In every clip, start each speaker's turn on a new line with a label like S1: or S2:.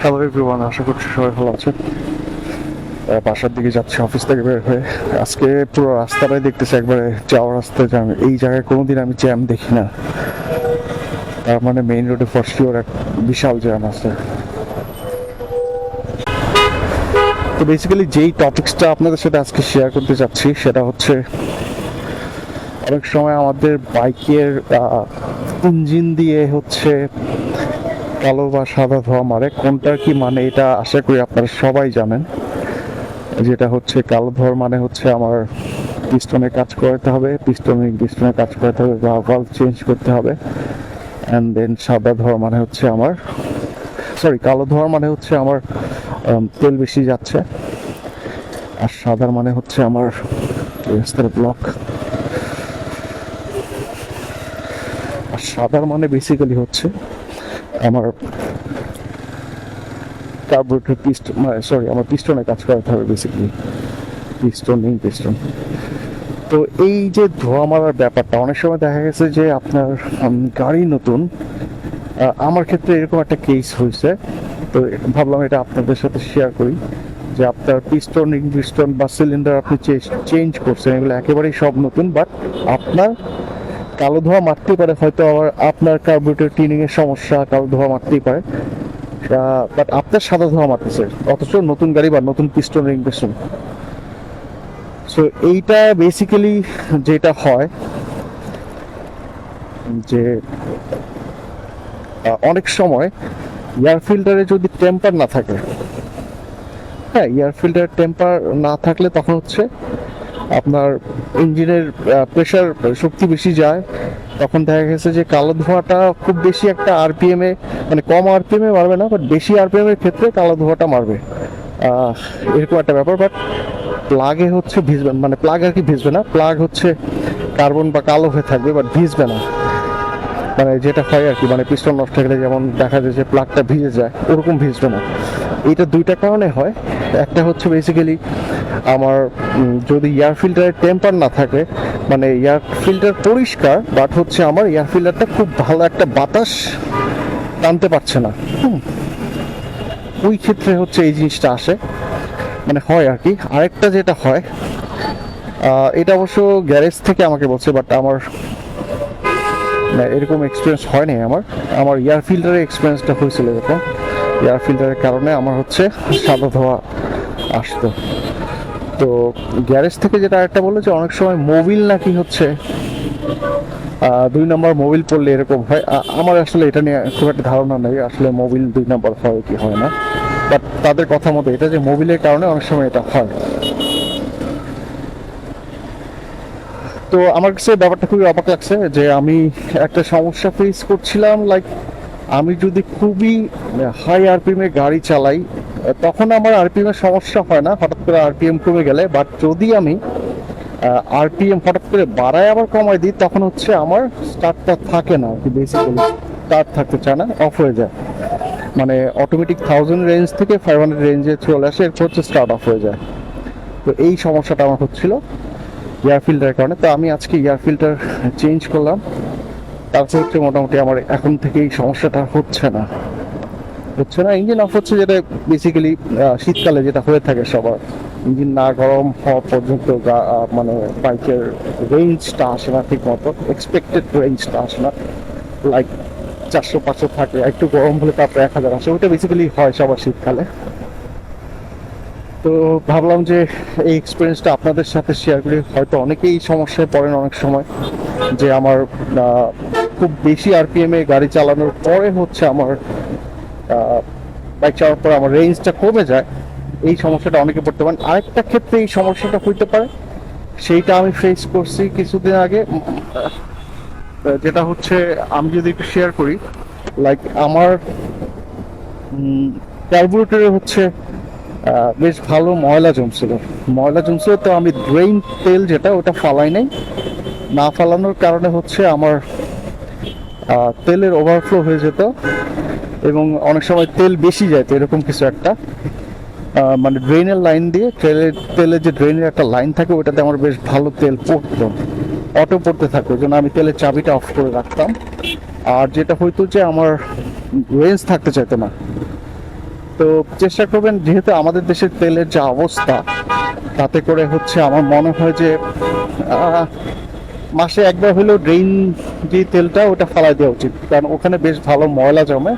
S1: Hello everyone, আশা করছি সবাই ভালো আছেন। বাসার দিকে যাচ্ছি অফিস থেকে বের হয়ে। আজকে পুরো রাস্তাটাই দেখতেছি একবারে যাওয়ার রাস্তায় জ্যাম। এই জায়গায় কোনোদিন আমি জ্যাম দেখি না। তার মানে মেইন রোডে ফর শিওর এক বিশাল জ্যাম আছে। তো বেসিক্যালি যেই টপিক্সটা আপনাদের সাথে আজকে শেয়ার করতে চাচ্ছি সেটা হচ্ছে, অনেক সময় আমাদের বাইকের ইঞ্জিন দিয়ে হচ্ছে কালো বা সাদা ধোঁয়া মারে। কোনটার কি মানে এটা আশা করি আপনারা সবাই জানেন। যেটা হচ্ছে কালো ধোঁয়ার মানে হচ্ছে আমার পিস্টনে কাজ করাতে হবে, পিস্টনে কাজ করাতে হবে, ভালভ চেঞ্জ করতে হবে। অ্যান্ড দেন সাদা ধোঁয়া মানে হচ্ছে আমার কালো ধোঁয়ার মানে হচ্ছে আমার তেল বেশি যাচ্ছে। আর সাদার মানে হচ্ছে আমার রাস্তার ব্লক। আর সাদার মানে বেসিক্যালি হচ্ছে আমার কার্বোরেটর আমার পিস্টনে কাজ করাতে হবে বেসিক্যালি। পিস্টন। তো এই যে ধোঁয়া মারার ব্যাপারটা, অনেক সময় দেখা গেছে যে আপনার গাড়ি নতুন, আমার ক্ষেত্রে এরকম একটা কেস হয়েছে। তো ভাবলাম এটা আপনাদের সাথে শেয়ার করি যে আপনার পিস্টন বা সিলিন্ডার আপনি চেঞ্জ করছেন, এগুলো একেবারেই সব নতুন, বাট আপনার কালো ধোঁয়া মারতেই পারে। হয়তো আবার আপনার কার্বোরেটর টিনিং এর সমস্যা, কালো ধোঁয়া মারতেই পারে, বাট আপনার সাদা ধোঁয়া মারতেছে, অথচ নতুন গাড়ি বা নতুন পিস্টন রিং পিস্টন। সো এইটা বেসিক্যালি যেটা হয় যে অনেক সময় এয়ার ফিল্টারে যদি টেম্পার না থাকে, এয়ার ফিল্টার টেম্পার না থাকলে তখন হচ্ছে আপনার ইঞ্জিনের প্রেশার শক্তি বেশি যায়। তখন দেখা গেছে যে কালো ধোঁয়াটা খুব বেশি একটা আরপিএম এ, মানে কম আরপিএম এ মারবে না, বাট বেশি আরপিএম এর ক্ষেত্রে কালো ধোঁয়াটা মারবে, এরকম একটা ব্যাপার। বাট প্লাগে হচ্ছে ভিজবে, মানে প্লাগ আর কি ভিজবে না, প্লাগ হচ্ছে কার্বন বা কালো হয়ে থাকবে, বাট ভিজবে না। মানে যেটা হয় আর কি, মানে পিস্টন নষ্ট হয়ে গেলে যেমন দেখা যায় যে প্লাগটা ভিজে যায়, ওরকম ভিজবে না। এইটা দুইটা কারণে হয়। একটা হচ্ছে বেসিক্যালি আমার যদি এয়ার ফিল্টারের টেম্পার না থাকে, মানে এয়ার ফিল্টার পরিষ্কার, বাট হচ্ছে আমার এয়ার ফিল্টারটা খুব ভালো একটা বাতাস টানতে পারছে না, ওই ক্ষেত্রে হচ্ছে এই জিনিসটা আসে, মানে হয় আর কি। আরেকটা যেটা হয়, এটা অবশ্য গ্যারেজ থেকে আমাকে বলছে, বাট আমার এরকম এক্সপিরিয়েন্স হয়নি। আমার এয়ার ফিল্টারের এক্সপিরিয়েন্সটা হয়েছিল এরকম। এয়ার ফিল্টারের কারণে আমার হচ্ছে সাদা ধোঁয়া আসতো। তো গ্যারেজ থেকে যেটা আরেকটা বললো যে অনেক সময় মোবিল নাকি হচ্ছে 2 নম্বর মোবিল পড়লে এরকম হয়। আমার আসলে এটা নিয়ে খুব একটা ধারণা নেই, আসলে মোবিল 2 নম্বর হয় কি হয় না, বাট তাদের কথা মতো এটা যে মোবিলের কারণে অনেক সময় এটা হয়। তো আমার কাছে ব্যাপারটা খুবই অবাক লাগছে যে আমি একটা সমস্যা ফেস করছিলাম, লাইক আমি যদি খুবই হাই আরপিএম এ গাড়ি চালাই তখন আমার আরপিএম এর সমস্যা হয় না, হঠাৎ করে আরপিএম কমে গেলে। বাট যদি আমি আরপিএম হঠাৎ করে বাড়ায় আবার কমাই দিই, তখন হচ্ছে আমার স্টার্টটা থাকে না, বেসিক্যালি স্টার্ট থাকতে চায় না, অফ হয়ে যায়। মানে অটোমেটিক 1000 রেঞ্জ থেকে 500 রেঞ্জে চলে আসে, এরপর হচ্ছে স্টার্ট অফ হয়ে যায়। তো এই সমস্যাটা আমার হচ্ছিল এয়ার ফিল্টারের কারণে। তো আমি আজকে এয়ার ফিল্টার চেঞ্জ করলাম, তারপর হচ্ছে মোটামুটি আমার এখন থেকে এই সমস্যাটা হচ্ছে না। ইঞ্জিন অফ হচ্ছে, যেটা বেসিক্যালি শীতকালে যেটা হয়ে থাকে সবার, ইঞ্জিন না গরম হওয়া পর্যন্ত মানে বাইকের রেঞ্জটা আসে না ঠিক মতো, এক্সপেক্টেড রেঞ্জটা আসে না। লাইক 400-500 থাকে, একটু গরম হলে তারপরে 1000 আসে, ওইটা বেসিক্যালি হয় সবার শীতকালে। তো ভাবলাম যে এই এক্সপিরিয়েন্সটা আপনাদের সাথে শেয়ার করি। হয়তো অনেকেই সমস্যায় পড়েন অনেক সময়, যে আমার খুব বেশি আরপিএম এ গাড়ি চালানোর পরে হচ্ছে আমার বাইক চালানোর পরে আমার রেঞ্জটা কমে যায়। এই সমস্যাটা অনেকে পড়তে পারেন। আরেকটা ক্ষেত্রে এই সমস্যাটা হইতে পারে, সেইটা আমি ফেস করছি কিছুদিন আগে। যেটা হচ্ছে, আমি যদি একটু শেয়ার করি, লাইক আমার কার্বোরেটরে হচ্ছে বেশ ভালো ময়লা জমছিল। তো আমি ড্রেন তেল যেটা, ওটা ফালাই নাই। না ফালানোর কারণে হচ্ছে আমার তেলের ওভারফ্লো হয়ে যেত, এবং অনেক সময় তেল বেশি যায়। তো এরকম কিছু একটা, মানে ড্রেনের লাইন দিয়ে, তেলের যে ড্রেনের একটা লাইন থাকে, ওটাতে আমার বেশ ভালো তেল পড়তো, অটো পড়তে থাকতো। ওই জন্য আমি তেলের চাবিটা অফ করে রাখতাম। আর যেটা হইতো যে আমার রেঞ্জ থাকতে চাইতো না, তো চেষ্টা করবেন, যেহেতু আমাদের দেশের তেলের যা অবস্থা, তাতে করে হচ্ছে আমার মনে হয় যে মাসে একবার হলেও ড্রেন যে তেলটা ওটা ফালাই দেওয়া উচিত, কারণ ওখানে বেশ ভালো ময়লা জমে।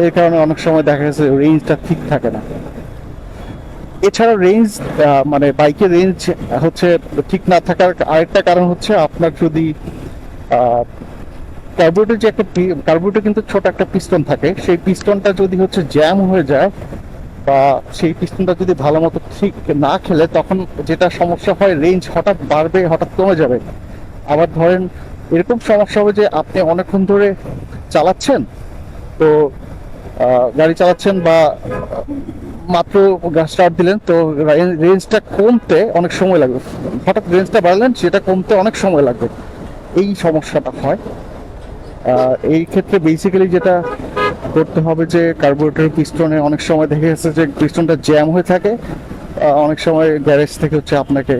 S1: এর কারণে অনেক সময় দেখা গেছে রেঞ্জটা ঠিক থাকে না। এছাড়া রেঞ্জ, মানে বাইকের রেঞ্জ হচ্ছে ঠিক না থাকার আরেকটা কারণ হচ্ছে আপনার যদি কার্বোরেটর যে একটা কার্বোরেটর কিন্তু ছোট একটা পিস্টন থাকে, সেই পিস্টনটা যদি হচ্ছে জ্যাম হয়ে যায় বা সেই পিস্টনটা যদি ভালো মতো ঠিক না খেলে, তখন যেটা সমস্যা হয়, রেঞ্জ হঠাৎ বাড়বে, হঠাৎ কমে যাবে। আবার ধরেন এরকম সমস্যা হবে যে আপনি অনেকক্ষণ ধরে চালাচ্ছেন, তো গাড়ি চালাচ্ছেন বা মাত্র স্টার্ট দিলেন, তো রেঞ্জটা কমতে অনেক সময় লাগবে। হঠাৎ রেঞ্জটা বাড়লেন, সেটা কমতে অনেক সময় লাগবে। এই সমস্যাটা হয়। এই ক্ষেত্রে বেসিক্যালি যেটা করতে হবে যে কার্বোরেটর পিস্টনে অনেক সময় দেখে গেছে যে পিস্টনটা জ্যাম হয়ে থাকে। অনেক সময় গ্যারেজ থেকে হচ্ছে আপনাকে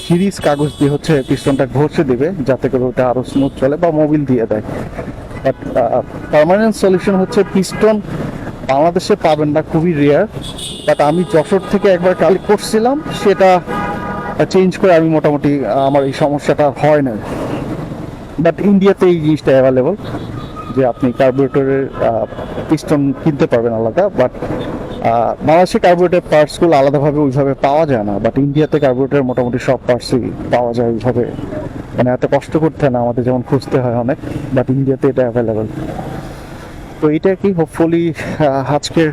S1: সিরিজ কাগজ দিয়ে হচ্ছে পিস্টনটা ঘষে দিবে, যাতে করে ওটা আরো স্মুথ চলে, বা মোবিল দিয়ে দেয়। বাট পার্মানেন্ট সলিউশন হচ্ছে পিস্টন বাংলাদেশে পাবেন না, খুবই রেয়ার। বাট আমি যশোর থেকে একবার কালেক্ট করছিলাম, সেটা চেঞ্জ করে আমি মোটামুটি আমার এই সমস্যাটা হয় না। বাট ইন্ডিয়াতে এই জিনিসটা অ্যাভেলেবল, যে আপনি কার্বোরেটরের পিস্টন কিনতে পারবেন আলাদা। বাট বাংলাদেশে কার্বোরেটর পার্টসগুলো আলাদাভাবে ওইভাবে পাওয়া যায় না। বাট ইন্ডিয়াতে কার্বোরেটর মোটামুটি সব পার্টসই পাওয়া যায় ওইভাবে, মানে এত কষ্ট করতে হয় না আমাদের যেমন খুঁজতে হয় অনেক। বাট ইন্ডিয়াতে এটা অ্যাভেলেবল। তো এটা কি হোপফুলি আজকের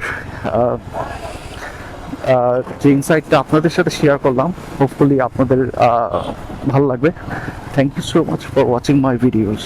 S1: যে ইনসাইটটা আপনাদের সাথে শেয়ার করলাম, হোপফুলি আপনাদের ভালো লাগবে। Thank you so much for watching my videos.